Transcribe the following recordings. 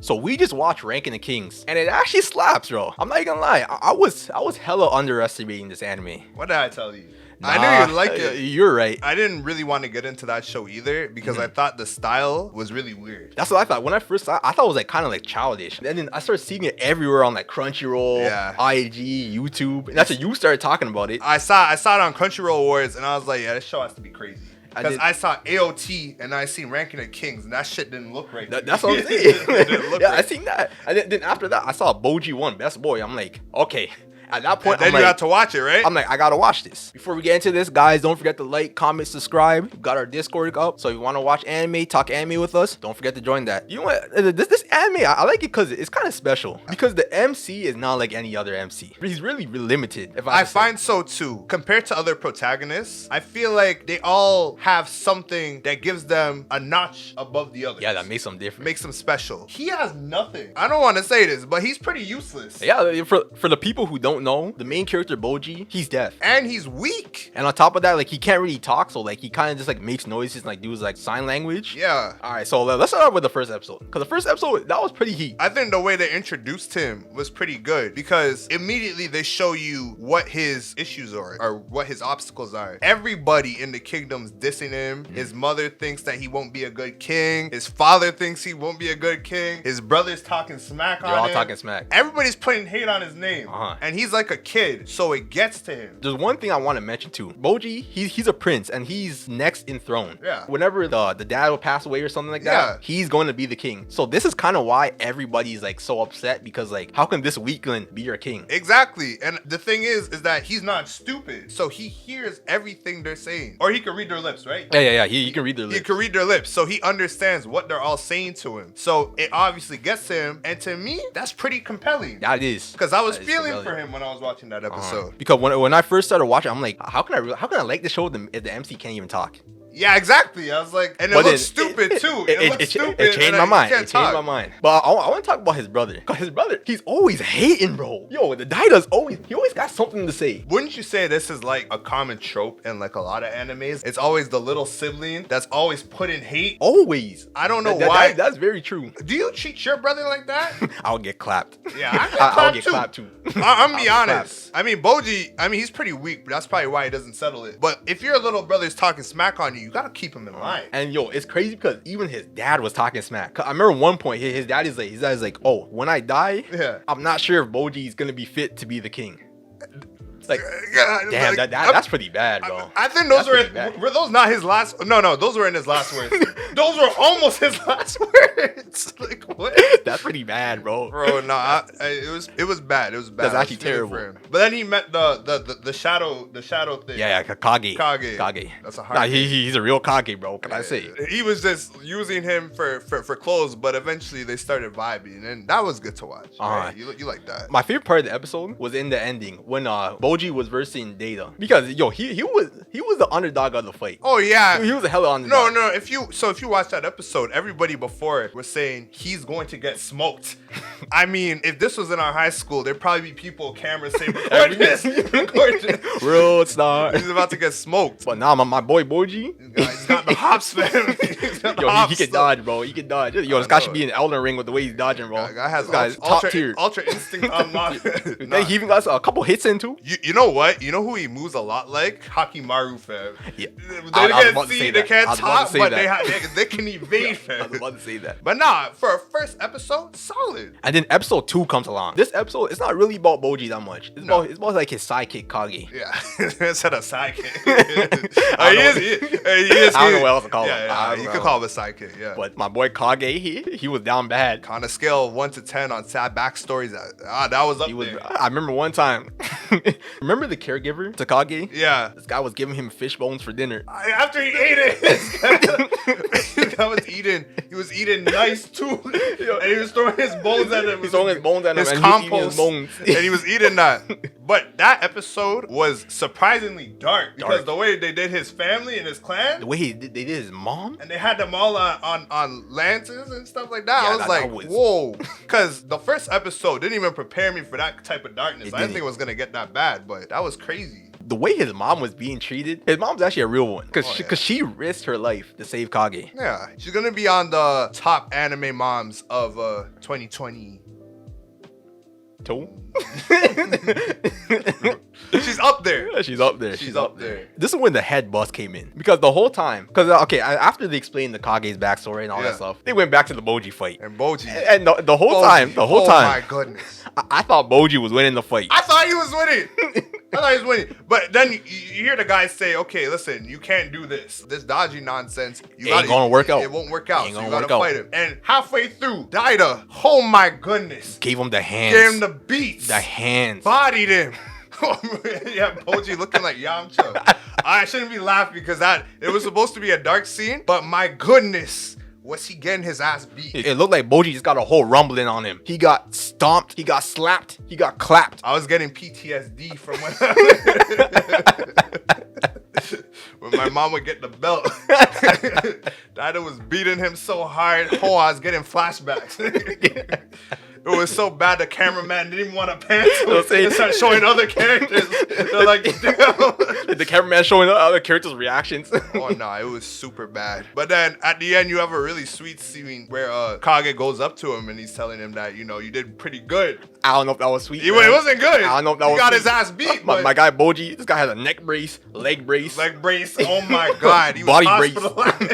So we just watched Ranking the Kings, and it actually slaps, bro. I'm not even gonna lie. I was hella underestimating this anime. What did I tell you? Nah, I knew you'd like it. You're right. I didn't really want to get into that show either because I thought the style was really weird. That's what I thought. When I first saw it, I thought it was like kind of like childish. And then I started seeing it everywhere on like Crunchyroll, IG, YouTube. And that's when you started talking about it. I saw it on Crunchyroll Awards and I was like, yeah, this show has to be crazy. Because I saw AOT and I seen Ranking of Kings and that shit didn't look right. That's what I'm saying. Right. I seen that. And then after that, I saw Boji won Best Boy. I'm like, okay. At that point, then you have to watch it, right? I'm like, I gotta watch this. Before we get into this, guys, don't forget to like, comment, subscribe. We've got our Discord up. So if you want to watch anime, talk anime with us, don't forget to join that. You know what? This anime, I like it because it's kind of special. Because the MC is not like any other MC. He's really limited. I find so too. Compared to other protagonists, I feel like they all have something that gives them a notch above the others. Yeah, that makes them different. Makes them special. He has nothing. I don't want to say this, but he's pretty useless. Yeah, for the people who don't know, the main character Boji, he's deaf and he's weak, and on top of that, like, he can't really talk, so like he kind of just like makes noises and like does like sign language. Yeah. All right, so let's start with the first episode, because the first episode, that was pretty heat. I think the way they introduced him was pretty good because immediately they show you what his issues are or what his obstacles are. Everybody in the kingdom's dissing him. His mother thinks that he won't be a good king. His father thinks he won't be a good king. His brother's talking smack on him. They're all talking smack. Everybody's putting hate on his name, and he's like a kid, so it gets to him. There's one thing I want to mention too. Boji, he's a prince and he's next in throne. Yeah. Whenever the dad will pass away or something like that, he's going to be the king. So this is kind of why everybody's like so upset, because like, how can this weakling be your king? Exactly. And the thing is that he's not stupid, so he hears everything they're saying, or he can read their lips, right? Yeah. He can read their lips. He can read their lips, so he understands what they're all saying to him. So it obviously gets to him, and to me, that's pretty compelling. That is, because I was feeling for him when I was watching that episode. Because when I first started watching, I'm like, how can I like the show if the MC can't even talk? Yeah, exactly. I was like, and it looks stupid too. It changed my mind. It changed my mind. But I want to talk about his brother. Because his brother, he's always hating, bro. Yo, the Daida's always got something to say. Wouldn't you say this is like a common trope in like a lot of animes? It's always the little sibling that's always putting hate. Always. I don't know why. That's very true. Do you treat your brother like that? I'll get clapped. Yeah, I'll get clapped too. I'm be honest. I mean, Boji, he's pretty weak, but that's probably why he doesn't settle it. But if your little brother's talking smack on you, you gotta keep him in line. And yo, it's crazy because even his dad was talking smack. I remember one point, his dad is like, oh, when I die, I'm not sure if Boji is gonna be fit to be the king. Like, damn, that's pretty bad, bro. I think those were those not his last? No, those were in his last words. Those were almost his last words. Like, what? That's pretty bad, bro. Bro, no, it was bad. It was bad. That's actually terrible. But then he met the shadow thing. Yeah, Kage. Kage. That's a hard. Nah, he's a real Kage, bro. Can I say? He was just using him for clothes, but eventually they started vibing, and that was good to watch. Right? You like that? My favorite part of the episode was in the ending when Boji was versing Daida, because yo, he was the underdog of the fight. Oh yeah, he was a hella underdog. No, if you watch that episode, everybody before it was saying he's going to get smoked. I mean, if this was in our high school, there'd probably be people, cameras saying, record this. Real star. He's about to get smoked. But nah, my boy Boji, he's got the hops, man. He can dodge, bro. He can dodge. Yo, this guy should be in Elden Ring with the way he's dodging, bro. Guy has top tier. Ultra instinct unlocked. He even got a couple hits in too. You know what? You know who he moves a lot like? Hakimaru, fam. Yeah. They can't talk, but they can evade, fam. I was about to say that. But nah, for a first episode, solid. And then episode 2 comes along. This episode, it's not really about Boji that much. It's about like his sidekick Kage. Yeah, instead of sidekick. He is. I don't know what else to call him. Yeah, you could call him a sidekick. Yeah. But my boy Kage, he was down bad. On a scale of 1 to 10 on sad backstories, that was up there. I remember one time. Remember the caregiver to Kage? Yeah. This guy was giving him fish bones for dinner. After he ate it, he was eating nice too, and he was throwing his bones at him. He's throwing his bones at him, his and compost, he's eating his bones. And he was eating that. But that episode was surprisingly dark because the way they did his family and his clan, the way they did his mom, and they had them all on lances and stuff like that. Yeah, I was like, whoa, because the first episode didn't even prepare me for that type of darkness. I didn't think it was gonna get that bad, but that was crazy. The way his mom was being treated, his mom's actually a real one. Because she risked her life to save Kage. Yeah, she's gonna be on the top anime moms of 2020. She's up there. She's up there. She's up there. This is when the head boss came in. Because the whole time, after they explained the Kage's backstory and all that stuff, they went back to the Boji fight. And Boji. And the whole time. Oh my goodness. I thought Boji was winning the fight. I thought he was winning. But then you hear the guy say, okay, listen, you can't do this. This dodgy nonsense. It ain't gonna work out. It won't work out. So you gotta fight him. And halfway through, Daida, oh my goodness. Gave him the hands. Gave him the beats. The hands. Bodied him. Yeah, Boji looking like Yamcha. I shouldn't be laughing because it was supposed to be a dark scene, but my goodness, was he getting his ass beat? It looked like Boji just got a whole rumbling on him. He got stomped, he got slapped, he got clapped. I was getting PTSD from when my mom would get the belt. Daida was beating him so hard. Oh, I was getting flashbacks. It was so bad the cameraman didn't even want to pan to it and start showing other characters. They're like, damn. The cameraman showing other characters' reactions. Oh no, it was super bad. But then at the end, you have a really sweet scene where Kage goes up to him and he's telling him that, you did pretty good. I don't know if that was sweet. It wasn't good. I don't know if that was He got sweet. his ass beat. My guy Boji, this guy has a neck brace, leg brace. Leg brace. Oh my God. He body was brace.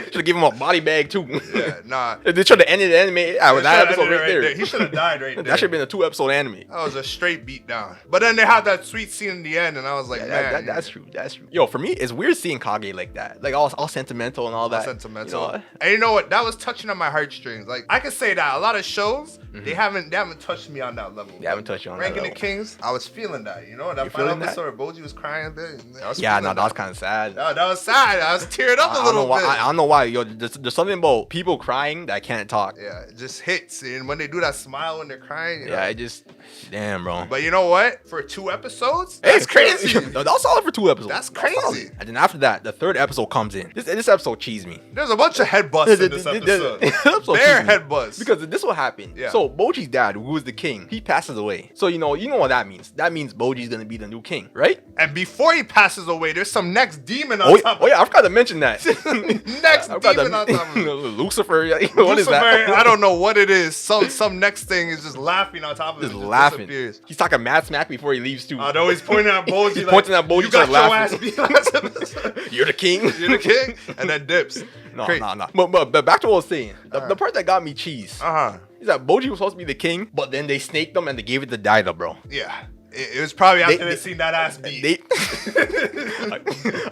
Should have given him a body bag too. Yeah, nah. They should have ended the anime with that episode right there. He should have died right there. That should have been a 2-episode anime. That was a straight beat down. But then they had that sweet scene in the end, and I was like, man. That's true. That's true. Yo, for me, it's weird seeing Kage like that. Like all sentimental and all that. Sentimental. And you know what? That was touching on my heartstrings. Like, I could say that a lot of shows, they haven't touched me on that level. They haven't touched you on that level. Ranking the Kings, I was feeling that. That final episode where Boji was crying a bit. That was kind of sad. No, that was sad. I was teared up a little bit. I don't know why. Yo, there's something about people crying that can't talk. Yeah, it just hits. And when they do that smile when they're crying, it just, damn, bro. But you know what? For 2 episodes, that's crazy. No, that was solid for 2 episodes. That's crazy. And then after that, the 3rd episode comes in. This episode cheesed me. There's a bunch of head busts in this episode. Bare head busts. Because this will happen. Yeah. So Boji's dad, who was the king, he passes away. So you know what that means. That means Boji's gonna be the new king, right? And before he passes away, there's some next demon on top of him. Oh yeah, I forgot to mention that. Next demon on top of him. Lucifer. What is that? I don't know what it is. Some next thing is just laughing on top of him. Just laughing. He's talking mad smack before he leaves too. I know he's pointing at Boji. He's pointing at Boji. You got your ass beat last episode. You're the king. You're the king. And then dips. No. But back to what I was saying. The part that got me cheese. Is that Boji was supposed to be the king, but then they snaked him and they gave it to Daida, bro. Yeah. It was probably after they seen that ass beat.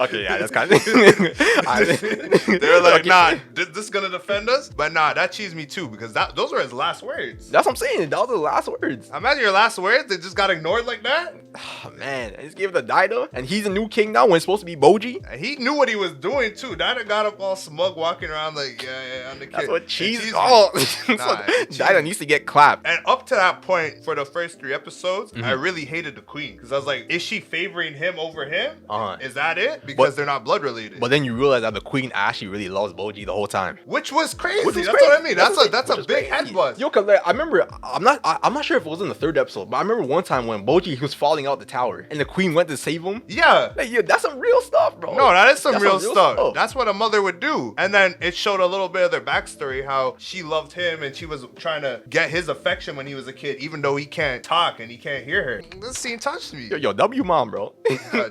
Okay, yeah, that's kind of. They were like, nah, this is gonna defend us. But nah, that cheesed me too because those were his last words. That's what I'm saying. That was the last words. Imagine your last words. They just got ignored like that. Oh, man, I just gave it to Daida, and he's a new king now when it's supposed to be Boji. And he knew what he was doing too. Daida got up all smug, walking around like, yeah, I'm the king. That's what cheese. Oh, Daida needs to get clapped. And up to that point, for the first 3 episodes, I really hated the queen because I was like, is she favoring him over him? Is that it? Because they're not blood related. But then you realize that the queen actually really loves Boji the whole time, which was crazy. That's what I mean. That's a big head bust. Yo, cause I remember, I'm not sure if it was in the 3rd episode, but I remember one time when Boji was falling out the tower and the queen went to save him. Yeah, that's some real stuff, bro. No, that is some real stuff. That's what a mother would do. And then it showed a little bit of their backstory, how she loved him and she was trying to get his affection when he was a kid, even though he can't talk and he can't hear her. This scene touched me. Yo, W mom, bro.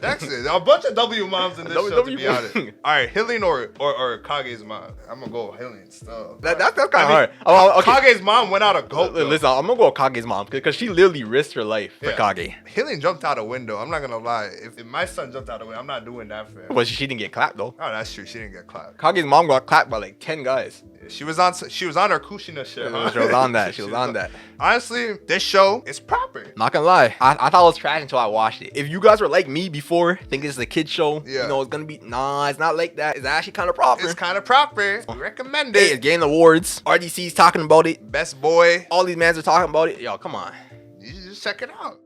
That's it. A bunch of W moms in this show, to be honest. All right, Hiling or Kage's mom. I'm gonna go with Hiling still. That's kind of hard. Kage's mom went out a goat. Listen, I'm gonna go with Kage's mom because she literally risked her life for Kage. Hiling jumped out a window. I'm not gonna lie. If my son jumped out a window, I'm not doing that for him. But she didn't get clapped though. Oh, that's true. She didn't get clapped. Kage's mom got clapped by like 10 guys. She was on her Kushina shit. Huh? She was on that. She was on that. Honestly, this show is proper. Not gonna lie, I thought it was trash until I watched it. If you guys were like me before, think it's a kid show, it's gonna be it's not like that. It's actually kind of proper. It's kind of proper. We recommend it. Hey, it's getting awards. RDC's talking about it. Best boy. All these mans are talking about it. Yo, come on. You just check it out.